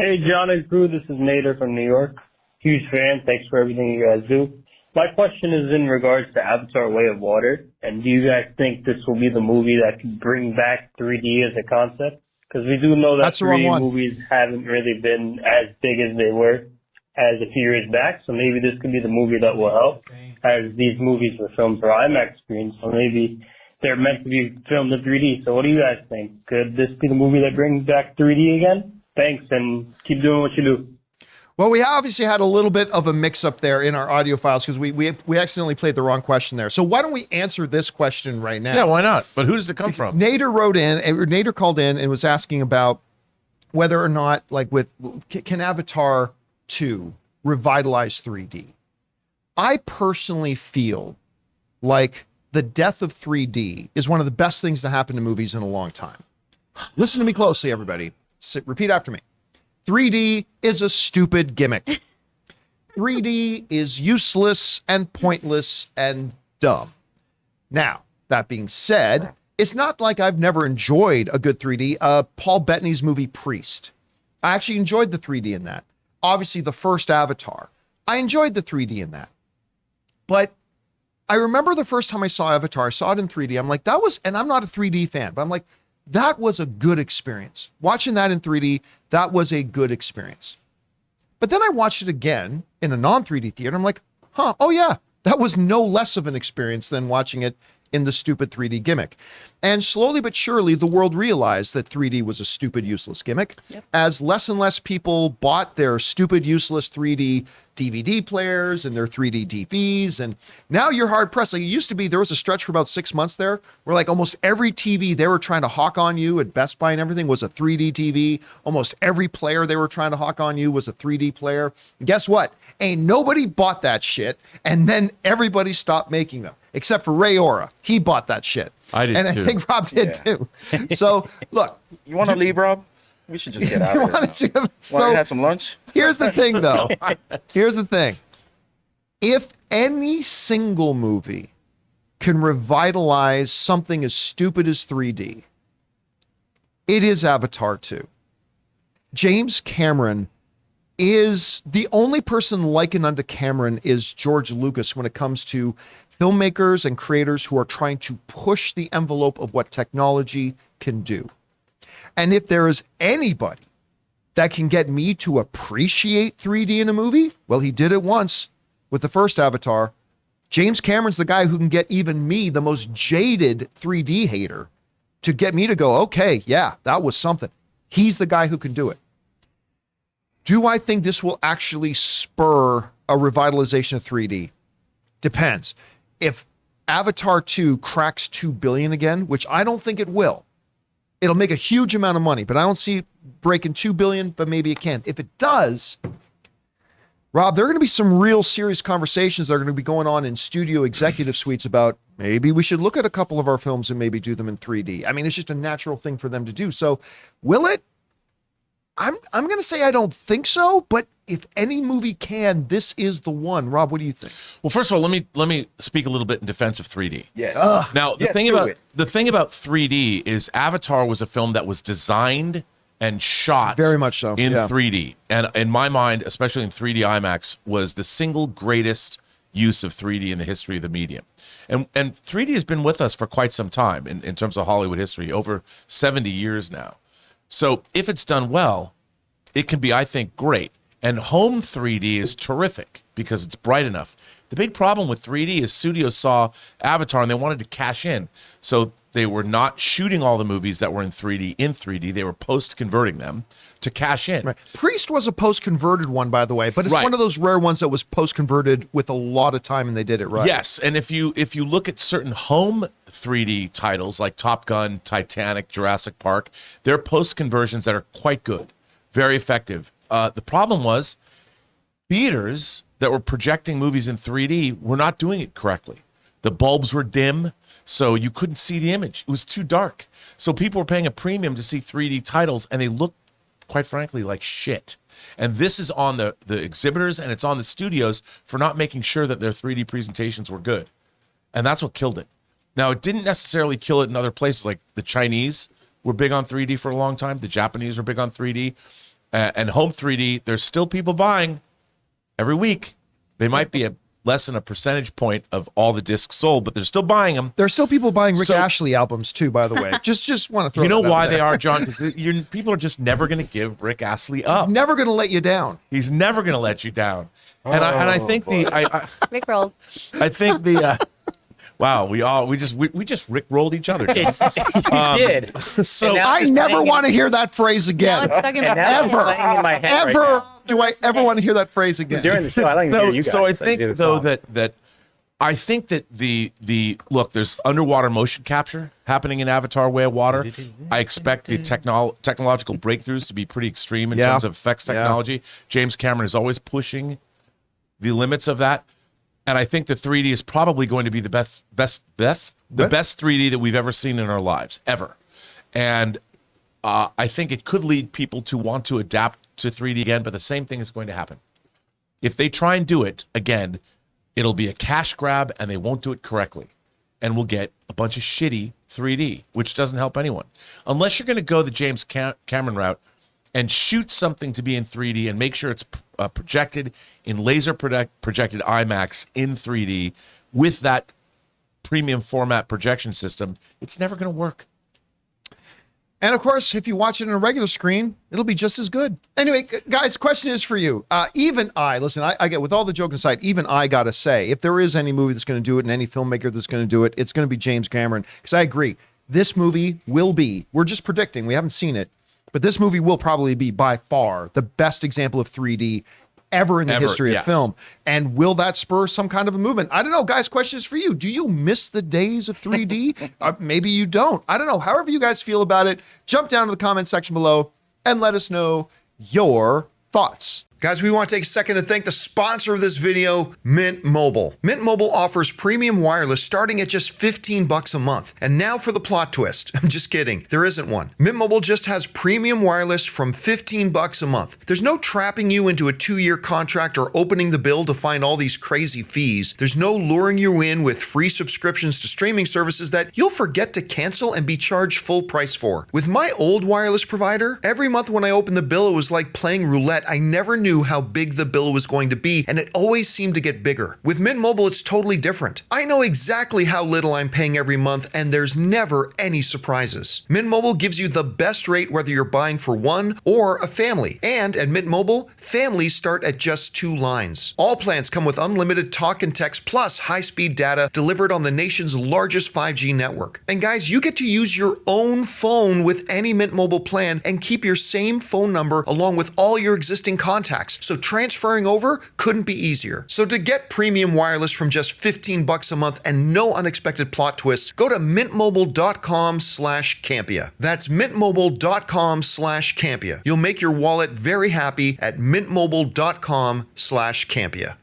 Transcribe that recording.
Hey, John and crew, this is Nader from New York. Huge fan. Thanks for everything you guys do. My question is in regards to Avatar Way of Water. And do you guys think this will be the movie that could bring back 3D as a concept? Because we do know that 3D movies haven't really been as big as they were as a few years back. So maybe this could be the movie that will help, as these movies were filmed for IMAX screens. So maybe they're meant to be filmed in 3D. So what do you guys think? Could this be the movie that brings back 3D again? Thanks, and keep doing what you do. Well, we obviously had a little bit of a mix-up there in our audio files because we accidentally played the wrong question there. So why don't we answer this question right now? Yeah, why not? But who does it come from? Nader called in and was asking about whether or not, like, can Avatar 2 revitalize 3D? I personally feel like the death of 3D is one of the best things to happen to movies in a long time. Listen to me closely, everybody. Repeat after me. 3D is a stupid gimmick. 3D is useless and pointless and dumb. Now, that being said, it's not like I've never enjoyed a good 3D. Paul Bettany's movie Priest. I actually enjoyed the 3D in that. Obviously, the first Avatar. I enjoyed the 3D in that. But I remember the first time I saw Avatar, I saw it in 3D. I'm like, and I'm not a 3D fan, but I'm like, that was a good experience. Watching that in 3D, that was a good experience. But then I watched it again in a non-3D theater. I'm like, oh yeah, that was no less of an experience than watching it in the stupid 3D gimmick. And slowly but surely, the world realized that 3D was a stupid, useless gimmick. Yep. As less and less people bought their stupid, useless 3D DVD players and their 3D TVs. And now you're hard pressed. Like it used to be, there was a stretch for about 6 months there where like almost every TV they were trying to hawk on you at Best Buy and everything was a 3D TV. Almost every player they were trying to hawk on you was a 3D player. And guess what? Ain't nobody bought that shit. And then everybody stopped making them. Except for Ray Ora. He bought that shit. I did too. And I think Rob did too. So, look. You want to leave, Rob? We should just get out of here. Want to have some lunch? Here's the thing, though. Here's the thing. If any single movie can revitalize something as stupid as 3D, it is Avatar 2. James Cameron is the only person likened unto Cameron is George Lucas when it comes to filmmakers and creators who are trying to push the envelope of what technology can do. And if there is anybody that can get me to appreciate 3D in a movie, well, he did it once with the first Avatar. James Cameron's the guy who can get even me, the most jaded 3D hater, to get me to go, okay, yeah, that was something. He's the guy who can do it. Do I think this will actually spur a revitalization of 3D? Depends. If Avatar 2 cracks 2 billion again, which I don't think it will, it'll make a huge amount of money, but I don't see it breaking 2 billion, but maybe it can. If it does, Rob, there are going to be some real serious conversations that are going to be going on in studio executive suites about maybe we should look at a couple of our films and maybe do them in 3D. I mean, it's just a natural thing for them to do. So will it? I'm going to say I don't think so, but if any movie can, this is the one. Rob, what do you think? Well, first of all, let me speak a little bit in defense of 3D. Yes. Now, the thing about 3D is Avatar was a film that was designed and shot very much so in 3D. And in my mind, especially in 3D IMAX, was the single greatest use of 3D in the history of the medium. And 3D has been with us for quite some time in terms of Hollywood history, over 70 years now. So if it's done well, it can be, I think, great. And home 3D is terrific because it's bright enough. The big problem with 3D is studios saw Avatar and they wanted to cash in. So they were not shooting all the movies that were in 3D. They were post-converting them to cash in. Right. Priest was a post-converted one, by the way, but it's one of those rare ones that was post-converted with a lot of time and they did it right. Yes, and if you look at certain home 3D titles like Top Gun, Titanic, Jurassic Park, they're post-conversions that are quite good, very effective. The problem was theaters that were projecting movies in 3D were not doing it correctly. The bulbs were dim, so you couldn't see the image. It was too dark. So people were paying a premium to see 3D titles, and they looked, quite frankly, like shit. And this is on the exhibitors, and it's on the studios for not making sure that their 3D presentations were good. And that's what killed it. Now, it didn't necessarily kill it in other places. Like the Chinese were big on 3D for a long time. The Japanese were big on 3D. And home 3D, there's still people buying every week. They might be less than a percentage point of all the discs sold, but they're still buying them. There's still people buying Rick Ashley albums too, by the way. Just want to throw. You know why there. they are, John? Because people are just never going to give Rick Astley up. He's never going to let you down. He's never going to let you down. And I think Rick rolled. I think wow, we just Rick rolled each other. You did. So I never want to hear that phrase again. Now it's stuck in my Now it's head. playing in my head right Ever now. do I ever want to hear that phrase again? During the show, I like to hear you guys. So I do think the though song. that I think that the look, there's underwater motion capture happening in Avatar: Way of Water. I expect the technological breakthroughs to be pretty extreme in terms of effects technology. James Cameron is always pushing the limits of that. And I think the 3D is probably going to be the best 3D that we've ever seen in our lives, ever. And I think it could lead people to want to adapt to 3D again, but the same thing is going to happen. If they try and do it again, it'll be a cash grab and they won't do it correctly. And we'll get a bunch of shitty 3D, which doesn't help anyone. Unless you're going to go the James Cameron route and shoot something to be in 3D and make sure it's projected in laser projected IMAX in 3D with that premium format projection system, it's never going to work. And of course, if you watch it on a regular screen, it'll be just as good. Anyway, guys, question is for you. Even listen, I get, with all the joke aside, even I got to say, if there is any movie that's going to do it and any filmmaker that's going to do it, it's going to be James Cameron. Because I agree, this movie will be, we're just predicting, we haven't seen it, but this movie will probably be by far the best example of 3D ever in the history of film. And will that spur some kind of a movement? I don't know, guys. Question is for you. Do you miss the days of 3D? Maybe you don't. I don't know. However you guys feel about it, jump down to the comment section below and let us know your thoughts. Guys, we want to take a second to thank the sponsor of this video, Mint Mobile. Mint Mobile offers premium wireless starting at just $15 a month. And now for the plot twist. I'm just kidding. There isn't one. Mint Mobile just has premium wireless from $15 a month. There's no trapping you into a 2-year contract or opening the bill to find all these crazy fees. There's no luring you in with free subscriptions to streaming services that you'll forget to cancel and be charged full price for. With my old wireless provider, every month when I opened the bill, it was like playing roulette. I never knew how big the bill was going to be, and it always seemed to get bigger. With Mint Mobile, it's totally different. I know exactly how little I'm paying every month, and there's never any surprises. Mint Mobile gives you the best rate whether you're buying for one or a family. And at Mint Mobile, families start at just 2 lines. All plans come with unlimited talk and text plus high-speed data delivered on the nation's largest 5G network. And guys, you get to use your own phone with any Mint Mobile plan and keep your same phone number along with all your existing contacts. So transferring over couldn't be easier. So to get premium wireless from just $15 a month and no unexpected plot twists, go to mintmobile.com/Campea. That's mintmobile.com/Campea. You'll make your wallet very happy at mintmobile.com/Campea.